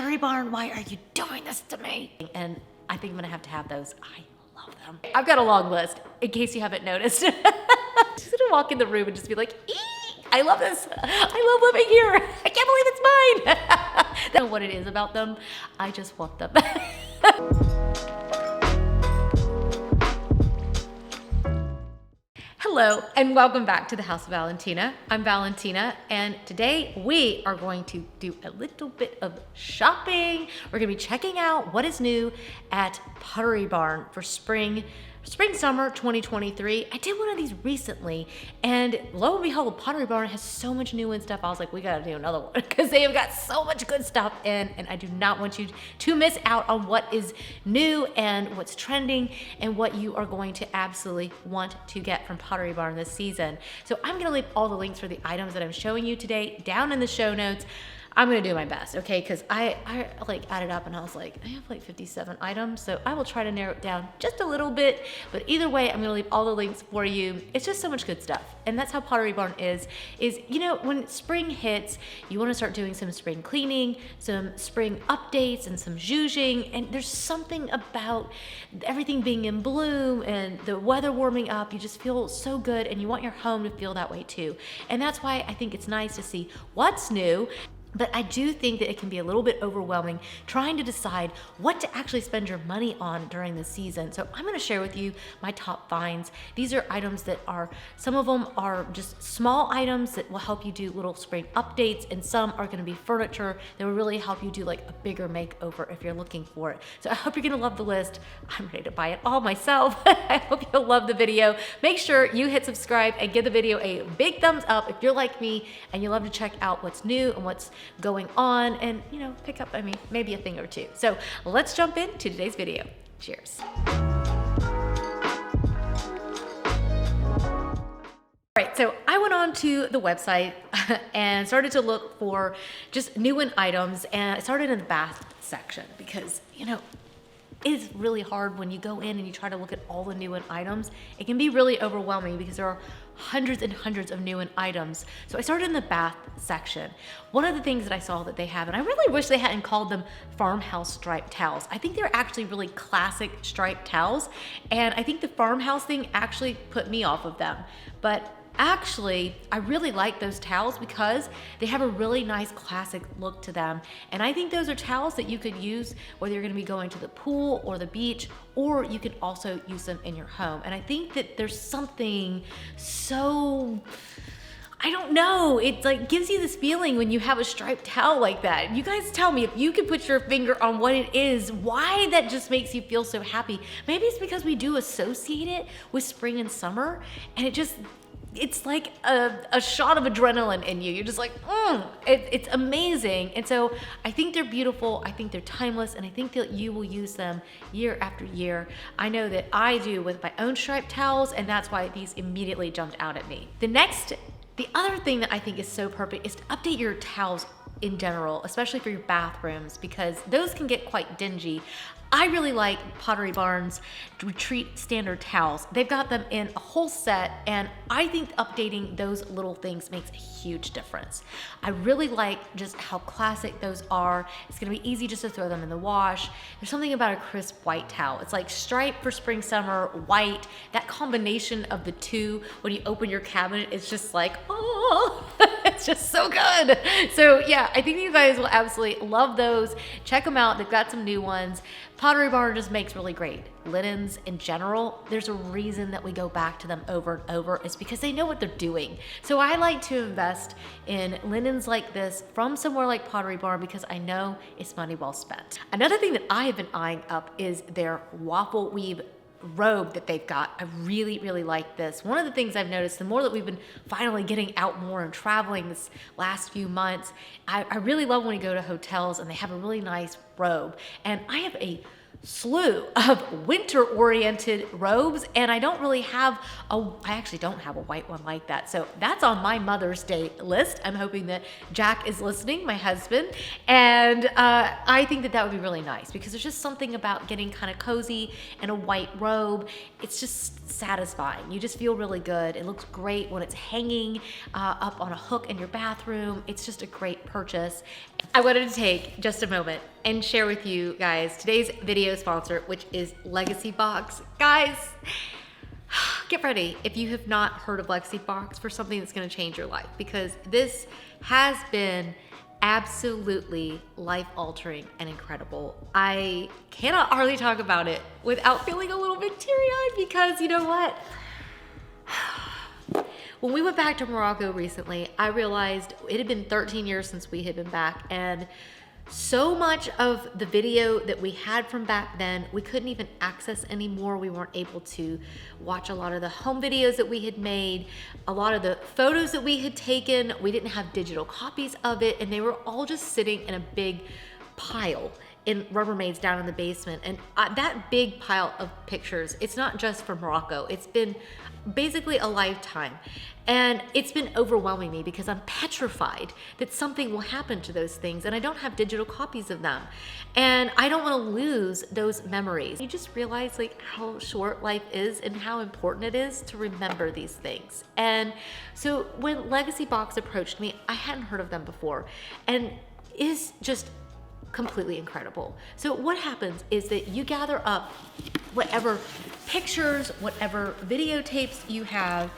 Pottery Barn, why are you doing this to me? And I think I'm gonna have to have those. I love them. I've got a long list, in case you haven't noticed. Just gonna walk in the room and just be like, eee, I love this. I love living here. I can't believe it's mine. I don't know what it is about them. I just want them. Hello and welcome back to the House of Valentina. I'm Valentina and today we are going to do a little bit of shopping. We're gonna be checking out what is new at Pottery Barn for spring summer 2023. I did one of these recently and lo and behold, Pottery Barn has so much new and stuff. I was like, we gotta do another one because they have got so much good stuff in, and I do not want you to miss out on what is new and what's trending and what you are going to absolutely want to get from Pottery Barn this season. So I'm gonna leave all the links for the items that I'm showing you today down in the show notes. I'm gonna do my best, okay? Because I like added up and I was like, I have like 57 items, so I will try to narrow it down just a little bit. But either way, I'm gonna leave all the links for you. It's just so much good stuff, and that's how Pottery Barn is you know, when spring hits, you want to start doing some spring cleaning, some spring updates, and some zhuzhing. And there's something about everything being in bloom and the weather warming up. You just feel so good, and you want your home to feel that way too. And that's why I think it's nice to see what's new. But I do think that it can be a little bit overwhelming trying to decide what to actually spend your money on during the season. So I'm gonna share with you my top finds. These are items that some of them are just small items that will help you do little spring updates, and some are gonna be furniture that will really help you do like a bigger makeover if you're looking for it. So I hope you're gonna love the list. I'm ready to buy it all myself. I hope you'll love the video. Make sure you hit subscribe and give the video a big thumbs up if you're like me and you love to check out what's new and what's going on, and you know, pick up, maybe a thing or two. So let's jump into today's video. Cheers. All right, so I went on to the website and started to look for just new in items, and I started in the bath section because, you know, it is really hard when you go in and you try to look at all the new in items. It can be really overwhelming because there are hundreds and hundreds of new in items. So I started in the bath section. One of the things that I saw that they have, and I really wish they hadn't called them farmhouse striped towels. I think they're actually really classic striped towels, and I think the farmhouse thing actually put me off of them. But actually, I really like those towels because they have a really nice classic look to them. And I think those are towels that you could use whether you're gonna be going to the pool or the beach, or you can also use them in your home. And I think that there's something so, I don't know, it like gives you this feeling when you have a striped towel like that. You guys tell me if you could put your finger on what it is, why that just makes you feel so happy. Maybe it's because we do associate it with spring and summer, and it's like a shot of adrenaline in you. You're just like, it's amazing. And so I think they're beautiful. I think they're timeless, and I think that you will use them year after year. I know that I do with my own striped towels, and that's why these immediately jumped out at me. The other thing that I think is so perfect is to update your towels in general, especially for your bathrooms, because those can get quite dingy. I really like Pottery Barn's Retreat Standard Towels. They've got them in a whole set, and I think updating those little things makes a huge difference. I really like just how classic those are. It's gonna be easy just to throw them in the wash. There's something about a crisp white towel. It's like striped for spring, summer, white. That combination of the two, when you open your cabinet, it's just like, oh, it's just so good. So yeah, I think you guys will absolutely love those. Check them out. They've got some new ones. Pottery Barn just makes really great linens in general. There's a reason that we go back to them over and over. It's because they know what they're doing. So I like to invest in linens like this from somewhere like Pottery Barn because I know it's money well spent. Another thing that I have been eyeing up is their waffle weave robe that they've got. I really, really like this. One of the things I've noticed, the more that we've been finally getting out more and traveling this last few months, I really love when we go to hotels and they have a really nice robe. And I have a slew of winter-oriented robes, and I actually don't have a white one like that. So that's on my Mother's Day list. I'm hoping that Jack is listening, my husband, and I think that would be really nice because there's just something about getting kind of cozy in a white robe. It's just satisfying. You just feel really good. It looks great when it's hanging up on a hook in your bathroom. It's just a great purchase. I wanted to take just a moment and share with you guys today's video sponsor, which is Legacy Box. Guys, get ready if you have not heard of Legacy Box for something that's going to change your life, because this has been absolutely life-altering and incredible. I cannot hardly talk about it without feeling a little bit teary-eyed, because you know what? When we went back to Morocco recently, I realized it had been 13 years since we had been back, and so much of the video that we had from back then, we couldn't even access anymore. We weren't able to watch a lot of the home videos that we had made, a lot of the photos that we had taken. We didn't have digital copies of it, and they were all just sitting in a big pile in Rubbermaids down in the basement. And that big pile of pictures, it's not just from Morocco. It's been basically a lifetime. And it's been overwhelming me because I'm petrified that something will happen to those things, and I don't have digital copies of them. And I don't want to lose those memories. You just realize like how short life is and how important it is to remember these things. And so when Legacy Box approached me, I hadn't heard of them before, and it is just completely incredible. So what happens is that you gather up whatever pictures, whatever videotapes you have.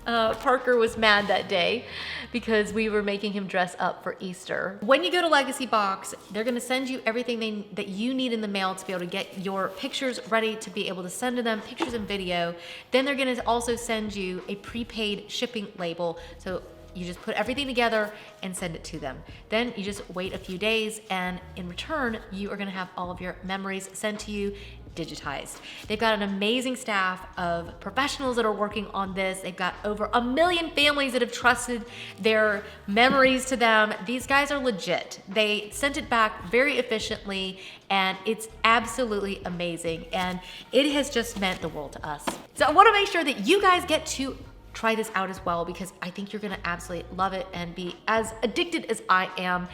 Parker was mad that day because we were making him dress up for Easter. When you go to Legacy Box, they're gonna send you everything that you need in the mail to be able to get your pictures ready to be able to send to them, pictures and video. Then they're gonna also send you a prepaid shipping label. So you just put everything together and send it to them. Then you just wait a few days, and in return, you are gonna have all of your memories sent to you digitized. They've got an amazing staff of professionals that are working on this. They've got over 1 million families that have trusted their memories to them. These guys are legit. They sent it back very efficiently, and it's absolutely amazing. And it has just meant the world to us. So I wanna make sure that you guys get to try this out as well, because I think you're gonna absolutely love it and be as addicted as I am.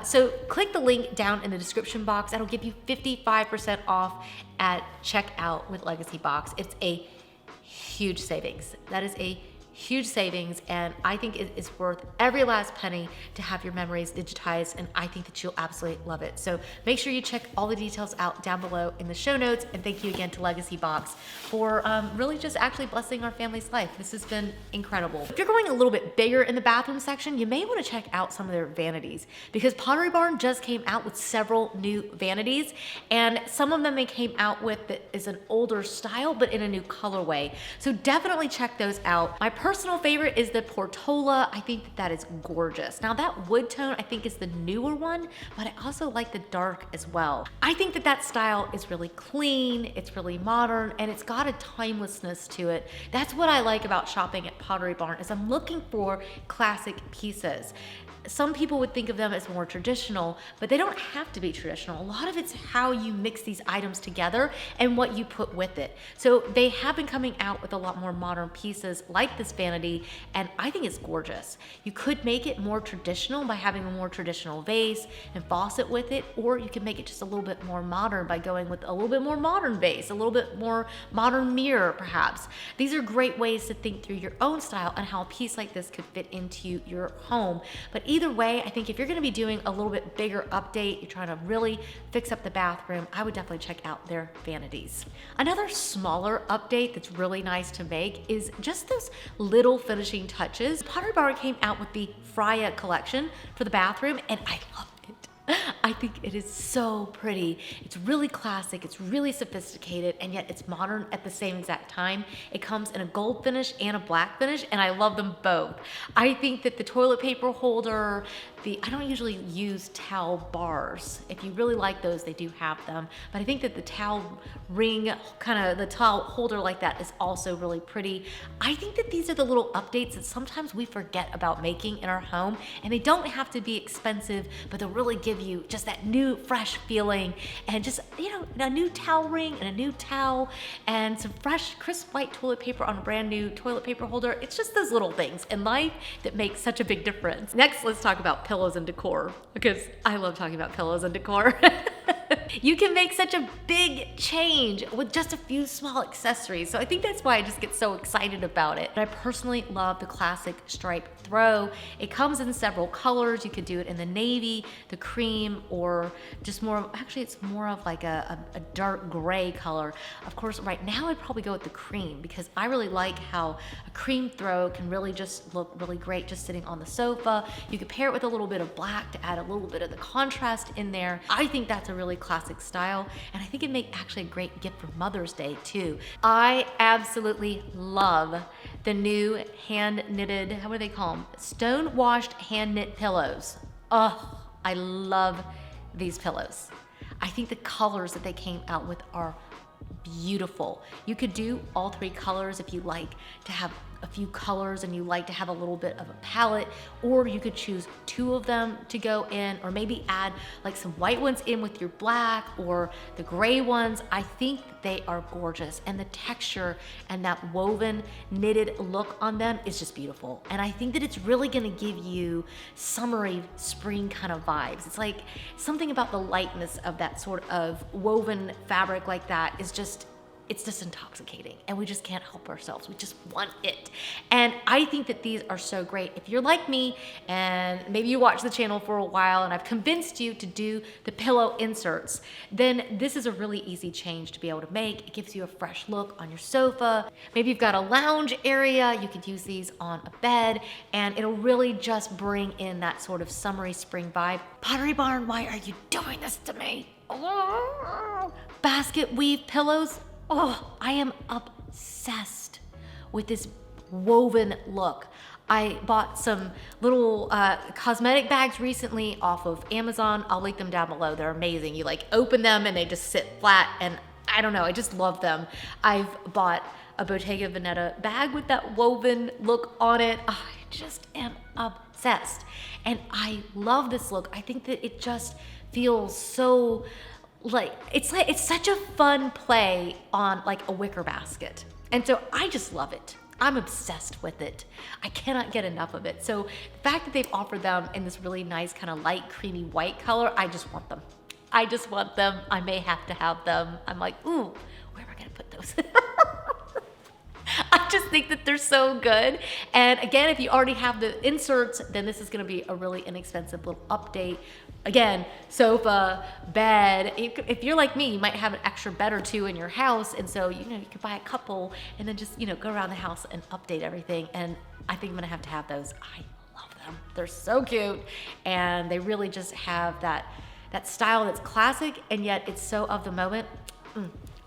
So click the link down in the description box. That'll give you 55% off at checkout with Legacy Box. It's a huge savings. That is a huge savings, and I think it is worth every last penny to have your memories digitized, and I think that you'll absolutely love it. So make sure you check all the details out down below in the show notes, and thank you again to Legacy Box for really just actually blessing our family's life. This has been incredible. If you're going a little bit bigger in the bathroom section, you may want to check out some of their vanities, because Pottery Barn just came out with several new vanities, and some of them they came out with that is an older style but in a new colorway. So definitely check those out. My personal favorite is the Portola. I think that is gorgeous. Now that wood tone I think is the newer one, but I also like the dark as well. I think that style is really clean, it's really modern, and it's got a timelessness to it. That's what I like about shopping at Pottery Barn, is I'm looking for classic pieces. Some people would think of them as more traditional, but they don't have to be traditional. A lot of it's how you mix these items together and what you put with it. So they have been coming out with a lot more modern pieces like this vanity, and I think it's gorgeous. You could make it more traditional by having a more traditional vase and faucet with it, or you can make it just a little bit more modern by going with a little bit more modern vase, a little bit more modern mirror perhaps. These are great ways to think through your own style and how a piece like this could fit into your home. But either way, I think if you're gonna be doing a little bit bigger update, you're trying to really fix up the bathroom, I would definitely check out their vanities. Another smaller update that's really nice to make is just those little finishing touches. Pottery Barn came out with the Freya collection for the bathroom, and I love it. I think it is so pretty. It's really classic, it's really sophisticated, and yet it's modern at the same exact time. It comes in a gold finish and a black finish, and I love them both. I think that the toilet paper holder, I don't usually use towel bars. If you really like those, they do have them. But I think that the towel ring, kind of the towel holder like that, is also really pretty. I think that these are the little updates that sometimes we forget about making in our home, and they don't have to be expensive, but they'll really give you just that new, fresh feeling, and just, you know, a new towel ring and a new towel and some fresh, crisp white toilet paper on a brand new toilet paper holder. It's just those little things in life that make such a big difference. Next, let's talk about pillows and decor, because I love talking about pillows and decor. You can make such a big change with just a few small accessories. So I think that's why I just get so excited about it. But I personally love the classic stripe throw. It comes in several colors. You could do it in the navy, the cream, or just more, actually it's more of like a dark gray color. Of course, right now I'd probably go with the cream because I really like how a cream throw can really just look really great just sitting on the sofa. You could pair it with a little bit of black to add a little bit of the contrast in there. I think that's a really classic style, and I think it'd make actually a great gift for Mother's Day too. I absolutely love the new hand knitted, how do they call them? Stone washed hand knit pillows. Oh, I love these pillows. I think the colors that they came out with are beautiful. You could do all three colors if you like to have a few colors and you like to have a little bit of a palette, or you could choose two of them to go in, or maybe add like some white ones in with your black or the gray ones. I think they are gorgeous, and the texture and that woven knitted look on them is just beautiful. And I think that it's really gonna give you summery spring kind of vibes. It's like something about the lightness of that sort of woven fabric like that is just, it's just intoxicating, and we just can't help ourselves. We just want it. And I think that these are so great. If you're like me and maybe you watch the channel for a while and I've convinced you to do the pillow inserts, then this is a really easy change to be able to make. It gives you a fresh look on your sofa. Maybe you've got a lounge area, you could use these on a bed, and it'll really just bring in that sort of summery spring vibe. Pottery Barn, why are you doing this to me? Oh. Basket weave pillows. Oh, I am obsessed with this woven look. I bought some little cosmetic bags recently off of Amazon. I'll link them down below. They're amazing. You like open them and they just sit flat, and I don't know, I just love them. I've bought a Bottega Veneta bag with that woven look on it. I just am obsessed. And I love this look. I think that it just feels so it's such a fun play on like a wicker basket. And so I just love it. I'm obsessed with it. I cannot get enough of it. So the fact that they've offered them in this really nice kind of light creamy white color, I just want them. I just want them. I may have to have them. I'm like, ooh, where am I gonna put those? I just think that they're so good. And again, if you already have the inserts, then this is gonna be a really inexpensive little update. Again, sofa, bed. If you're like me, you might have an extra bed or two in your house, and so you could buy a couple and then just go around the house and update everything. And I think I'm gonna have those. I love them. They're so cute, and they really just have that style that's classic, and yet it's so of the moment.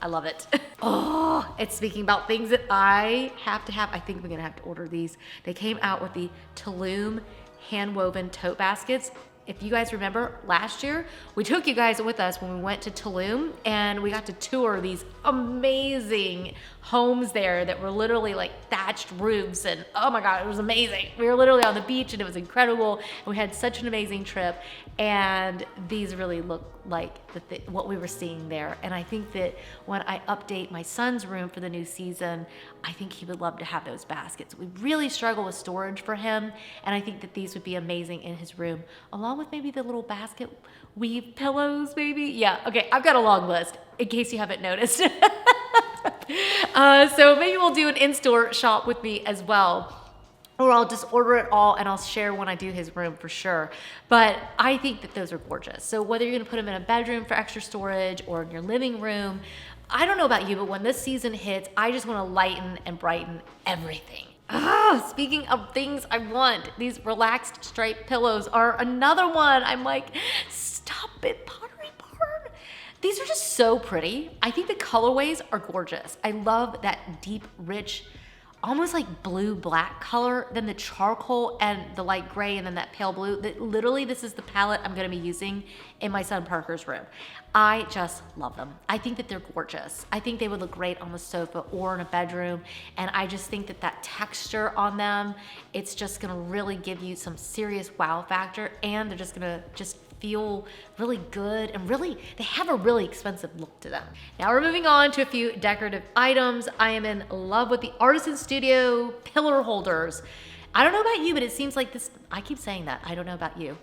I love it. Oh, it's speaking about things that I have to have. I think we're gonna have to order these. They came out with the Tulum hand-woven tote baskets. If you guys remember, last year, we took you guys with us when we went to Tulum, and we got to tour these amazing homes there that were literally like thatched roofs, and oh my God, it was amazing. We were literally on the beach, and it was incredible, and we had such an amazing trip, and these really look like what we were seeing there. And I think that when I update my son's room for the new season, I think he would love to have those baskets. We really struggle with storage for him, and I think that these would be amazing in his room, along with maybe the little basket weave pillows, maybe. Yeah, okay, I've got a long list in case you haven't noticed. So maybe we'll do an in-store shop with me as well. Or I'll just order it all and I'll share when I do his room for sure. But I think that those are gorgeous. So whether you're gonna put them in a bedroom for extra storage or in your living room, I don't know about you, but when this season hits, I just wanna lighten and brighten everything. Speaking of things I want, these relaxed striped pillows are another one. I'm like, stop it, Pottery Barn. These are just so pretty. I think the colorways are gorgeous. I love that deep, rich, almost like blue-black color, then the charcoal and the light gray, and then that pale blue. Literally, this is the palette I'm gonna be using in my son Parker's room. I just love them. I think that they're gorgeous. I think they would look great on the sofa or in a bedroom, and I just think that that texture on them, it's just gonna really give you some serious wow factor, and they're just gonna feel really good, and really, they have a really expensive look to them. Now we're moving on to a few decorative items. I am in love with the Artisan Studio pillar holders. I don't know about you, but it seems like this, I keep saying that, I don't know about you.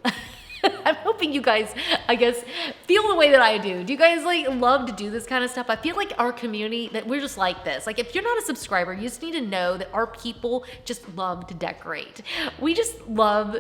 I'm hoping you guys, I guess, feel the way that I do. Do you guys like love to do this kind of stuff? I feel like our community, that we're just like this. Like if you're not a subscriber, you just need to know that our people just love to decorate. We just love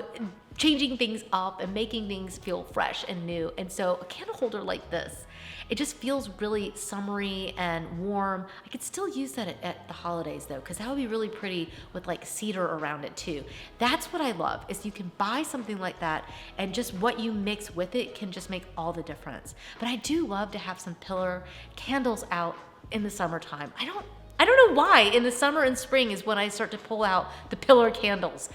changing things up and making things feel fresh and new. And so a candle holder like this, it just feels really summery and warm. I could still use that at the holidays though, because that would be really pretty with like cedar around it too. That's what I love, is you can buy something like that and just what you mix with it can just make all the difference. But I do love to have some pillar candles out in the summertime. I don't know why in the summer and spring is when I start to pull out the pillar candles.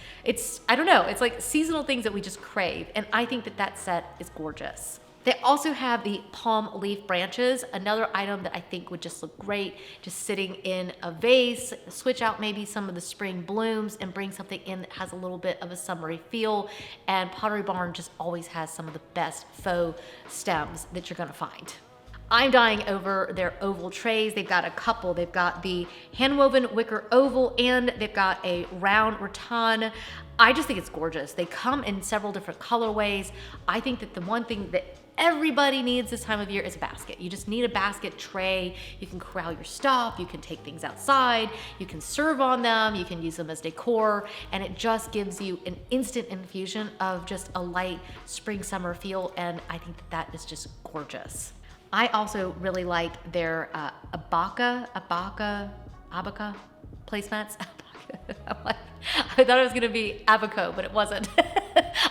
I don't know, it's like seasonal things that we just crave. And I think that that set is gorgeous. They also have the palm leaf branches, another item that I think would just look great, just sitting in a vase. Switch out maybe some of the spring blooms and bring something in that has a little bit of a summery feel. And Pottery Barn just always has some of the best faux stems that you're gonna find. I'm dying over their oval trays. They've got a couple. They've got the hand-woven wicker oval and they've got a round rattan. I just think it's gorgeous. They come in several different colorways. I think that the one thing that everybody needs this time of year is a basket. You just need a basket tray. You can corral your stuff. You can take things outside. You can serve on them. You can use them as decor. And it just gives you an instant infusion of just a light spring summer feel. And I think that that is just gorgeous. I also really like their abaca placemats. I thought it was gonna be abaco, but it wasn't.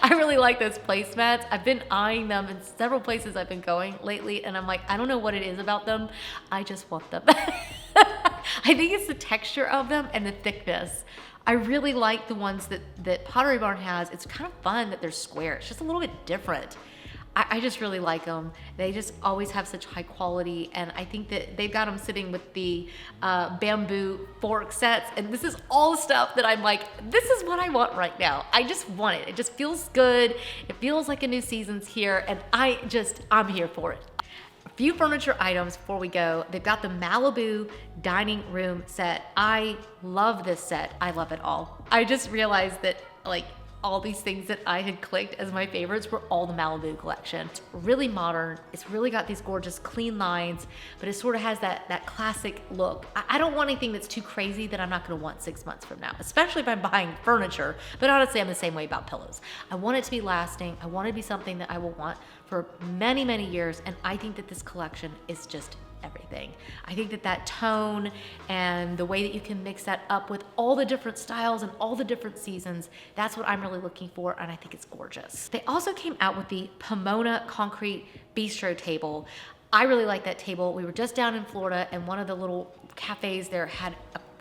I really like those placemats. I've been eyeing them in several places I've been going lately, and I'm like, I don't know what it is about them. I just want them. I think it's the texture of them and the thickness. I really like the ones that Pottery Barn has. It's kind of fun that they're square. It's just a little bit different. I just really like them. They just always have such high quality, and I think that they've got them sitting with the bamboo fork sets, and this is all the stuff that I'm like, this is what I want right now. I just want it. It just feels good. It feels like a new season's here, and I'm here for it. A few furniture items before we go. They've got the Malibu dining room set. I love this set. I love it all. I just realized that like all these things that I had clicked as my favorites were all the Malibu collection. It's really modern. It's really got these gorgeous clean lines, but it sort of has that classic look. I don't want anything that's too crazy that I'm not gonna want 6 months from now, especially if I'm buying furniture. But honestly, I'm the same way about pillows. I want it to be lasting. I want it to be something that I will want for many, many years. And I think that this collection is just everything. I think that that tone and the way that you can mix that up with all the different styles and all the different seasons, that's what I'm really looking for, and I think it's gorgeous. They also came out with the Pomona concrete bistro table. I really like that table. We were just down in Florida, and one of the little cafes there had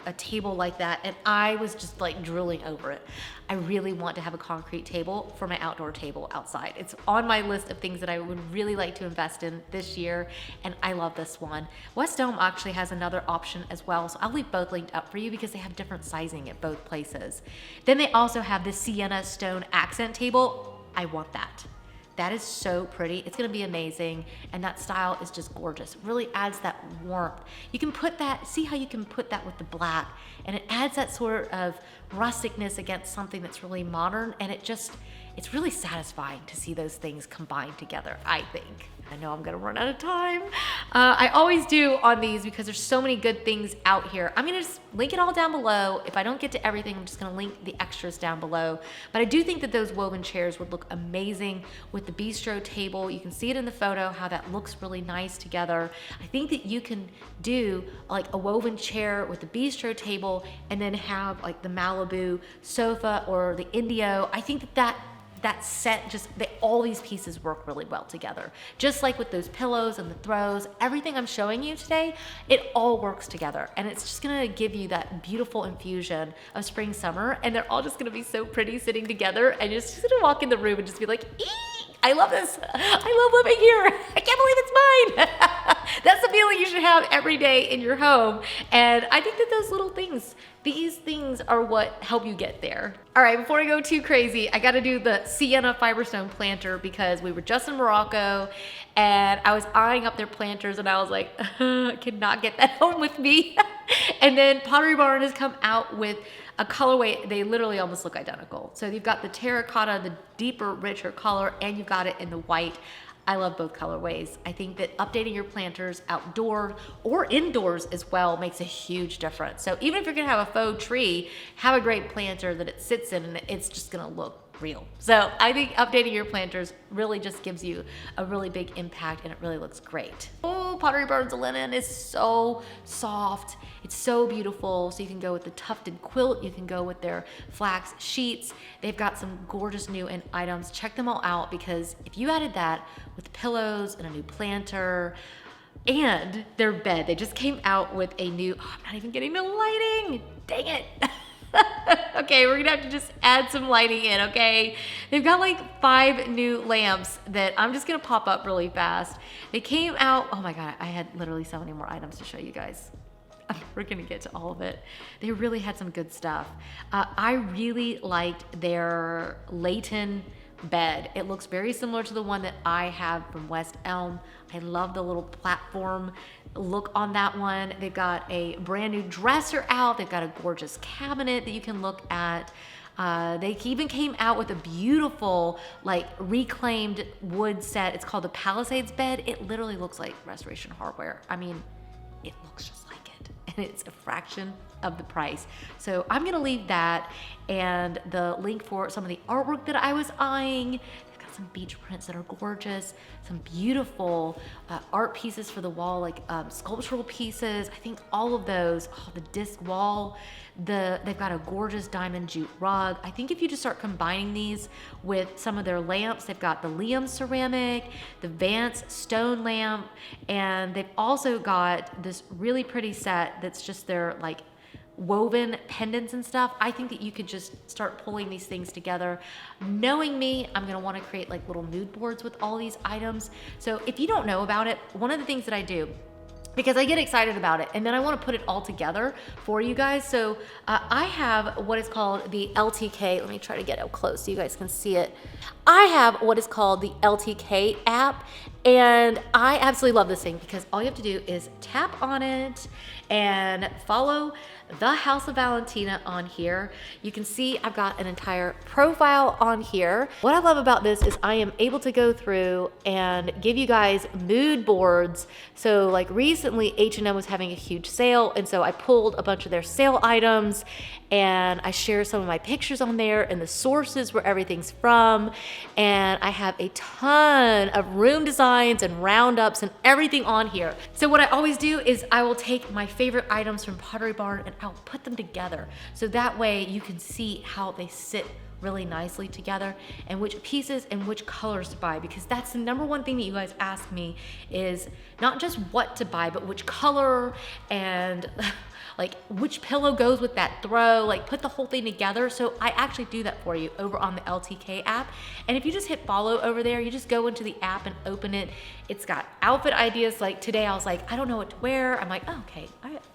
a table like that, and I was just like drooling over it. I really want to have a concrete table for my outdoor table outside. It's on my list of things that I would really like to invest in this year, and I love this one. West Elm actually has another option as well, so I'll leave both linked up for you because they have different sizing at both places. Then they also have the sienna stone accent table. I want that. That is so pretty. It's gonna be amazing. And that style is just gorgeous. It really adds that warmth. You can put that, see how you can put that with the black, and it adds that sort of rusticness against something that's really modern, and it's really satisfying to see those things combined together, I think. I know I'm gonna run out of time. I always do on these because there's so many good things out here. I'm gonna just link it all down below. If I don't get to everything, I'm just gonna link the extras down below. But I do think that those woven chairs would look amazing with the bistro table. You can see it in the photo, how that looks really nice together. I think that you can do like a woven chair with the bistro table and then have like the Malibu sofa or the Indio. I think that set, all these pieces work really well together. Just like with those pillows and the throws, everything I'm showing you today, it all works together. And it's just gonna give you that beautiful infusion of spring, summer, and they're all just gonna be so pretty sitting together, and you're just gonna walk in the room and just be like, eee! I love this. I love living here. I can't believe it's mine. That's the feeling you should have every day in your home. And I think that those little things, these things are what help you get there. All right, before I go too crazy, I gotta do the Sienna Fiberstone planter because we were just in Morocco and I was eyeing up their planters, and I was like, I cannot get that home with me. And then Pottery Barn has come out with a colorway. They literally almost look identical. So you've got the terracotta, the deeper, richer color, and you've got it in the white. I love both colorways. I think that updating your planters outdoors or indoors as well makes a huge difference. So even if you're gonna have a faux tree, have a great planter that it sits in and it's just gonna look real. So I think updating your planters really just gives you a really big impact, and it really looks great. Oh, Pottery Barn's linen is so soft. It's so beautiful. So you can go with the tufted quilt, you can go with their flax sheets. They've got some gorgeous new items. Check them all out, because if you added that with pillows and a new planter and their bed, they just came out with a new, oh, I'm not even getting the lighting, dang it. Okay, we're gonna have to just add some lighting in, okay? They've got like 5 new lamps that I'm just gonna pop up really fast. They came out, oh my God, I had literally so many more items to show you guys. We're gonna get to all of it. They really had some good stuff. I really liked their Layton bed. It looks very similar to the one that I have from West Elm. I love the little platform look on that one. They've got a brand new dresser out. They've got a gorgeous cabinet that you can look at. They even came out with a beautiful, like, reclaimed wood set. It's called the Palisades bed. It literally looks like Restoration Hardware. I mean, it looks just like it, and it's a fraction of the price. So I'm gonna leave that and the link for some of the artwork that I was eyeing. They've got some beach prints that are gorgeous, some beautiful art pieces for the wall, like sculptural pieces. I think all of those, oh, the disc wall, they've got a gorgeous diamond jute rug. I think if you just start combining these with some of their lamps, they've got the Liam ceramic, the Vance stone lamp, and they've also got this really pretty set that's just their like woven pendants and stuff. I think that you could just start pulling these things together. Knowing me, I'm gonna wanna create like little mood boards with all these items. So if you don't know about it, one of the things that I do, because I get excited about it and then I want to put it all together for you guys. So I have what is called the LTK. Let me try to get up close so you guys can see it. I have what is called the LTK app, and I absolutely love this thing because all you have to do is tap on it and follow the House of Valentina on here. You can see I've got an entire profile on here. What I love about this is I am able to go through and give you guys mood boards. So like recently H&M was having a huge sale, and so I pulled a bunch of their sale items and I share some of my pictures on there and the sources where everything's from. And I have a ton of room designs and roundups and everything on here. So what I always do is I will take my favorite items from Pottery Barn and I'll put them together. So that way you can see how they sit really nicely together and which pieces and which colors to buy, because that's the number one thing that you guys ask me, is not just what to buy, but which color and like which pillow goes with that throw, like put the whole thing together. So I actually do that for you over on the LTK app. And if you just hit follow over there, you just go into the app and open it. It's got outfit ideas. Like today I was like, I don't know what to wear. I'm like, oh, okay,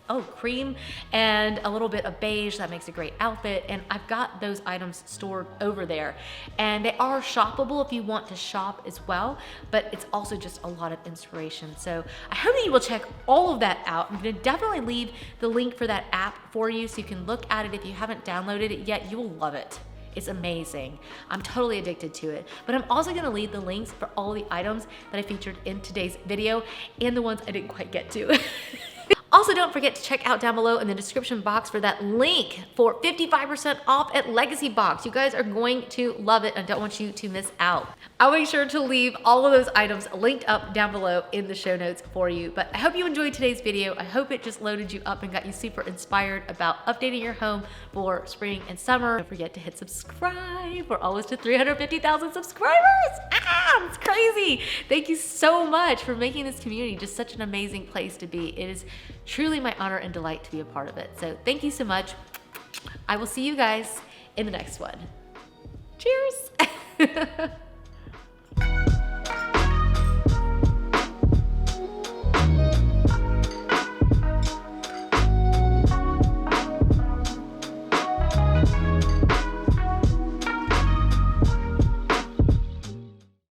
oh, cream and a little bit of beige, that makes a great outfit. And I've got those items stored over there. And they are shoppable if you want to shop as well, but it's also just a lot of inspiration. So I hope that you will check all of that out. I'm gonna definitely leave the link for that app for you so you can look at it. If you haven't downloaded it yet, you will love it. It's amazing. I'm totally addicted to it. But I'm also gonna leave the links for all the items that I featured in today's video and the ones I didn't quite get to. Also, don't forget to check out down below in the description box for that link for 55% off at Legacy Box. You guys are going to love it and I don't want you to miss out. I'll make sure to leave all of those items linked up down below in the show notes for you. But I hope you enjoyed today's video. I hope it just loaded you up and got you super inspired about updating your home for spring and summer. Don't forget to hit subscribe. We're almost to 350,000 subscribers. Ah, it's crazy. Thank you so much for making this community just such an amazing place to be. It is truly my honor and delight to be a part of it. So thank you so much. I will see you guys in the next one. Cheers.